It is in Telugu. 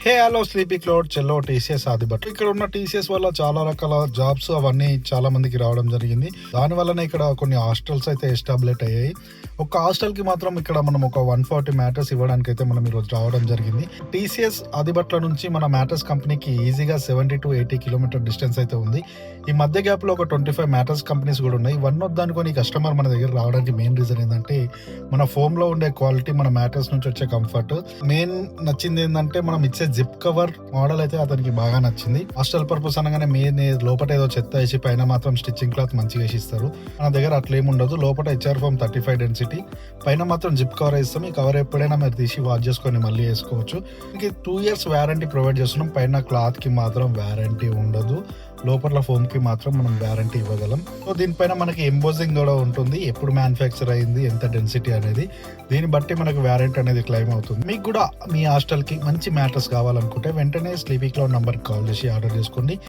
హలో స్లీపీ క్లౌడ్ చెల్లో టీసీఎస్ ఆదిబట్ ఇక్కడ ఉన్న టీసీఎస్ వల్ల చాలా రకాల జాబ్స్ అవన్నీ చాలా మందికి రావడం జరిగింది. దాని వల్లనే ఇక్కడ కొన్ని హాస్టల్స్ అయితే ఎస్టాబ్లిష్ అయ్యాయి. ఒక హాస్టల్ కి మాత్రం ఇక్కడ మనం ఒక 140 మ్యాటర్స్ ఇవ్వడానికి అయితే మనం ఈరోజు రావడం జరిగింది. టీసీఎస్ ఆదిబట్ల నుంచి మన మ్యాటర్స్ కంపెనీకి ఈజీగా 70 to 80 కిలోమీటర్ డిస్టెన్స్ అయితే ఉంది. ఈ మధ్య గ్యాప్ లో ఒక 25 మ్యాటర్స్ కంపెనీస్ కూడా ఉన్నాయి. ఇవన్నీ వద్దనుకొని కస్టమర్ మన దగ్గర రావడానికి మెయిన్ రీజన్ ఏంటంటే మన ఫోమ్ లో ఉండే క్వాలిటీ, మన మ్యాటర్స్ నుంచి వచ్చే కంఫర్ట్. మెయిన్ నచ్చింది ఏంటంటే మనం ఇచ్చే జిప్ కవర్ మోడల్ అయితే అతనికి బాగా నచ్చింది. హాస్టల్ పర్పస్ అనగానే మెయిన్ లోపల ఏదో చెత్త వేసి పైన మాత్రం స్టిచ్చింగ్ క్లాత్ మంచిగా వేసి ఇస్తారు. మన దగ్గర అట్లా ఏమి ఉండదు. లోపల హెచ్ఆర్ ఫామ్ 35 డెన్సిటీ, పైన మాత్రం జిప్ కవర్ ఇస్తాం. ఈ కవర్ ఎప్పుడైనా మీరు తీసి వాష్ చేసుకొని మళ్ళీ వేసుకోవచ్చు. ఇంక 2 years వారంటీ ప్రొవైడ్ చేస్తున్నాం. పైన క్లాత్ కి మాత్రం వారంటీ ఉండదు. లోపల ఫోమ్ కి మాత్రం మనం వారంటీ ఇవ్వగలం. సో దీనిపైన మనకి ఎంబోజింగ్ కూడా ఉంటుంది, ఎప్పుడు మ్యానుఫ్యాక్చర్ అయింది, ఎంత డెన్సిటీ అనేది. దీన్ని బట్టి మనకు వారంటీ అనేది క్లెయిమ్ అవుతుంది. మీకు కూడా మీ హాస్టల్ కి మంచి మ్యాటర్స్ కావాలనుకుంటే వెంటనే స్లీపీ క్లౌడ్ నంబర్ కాల్ చేసి ఆర్డర్ చేసుకోండి.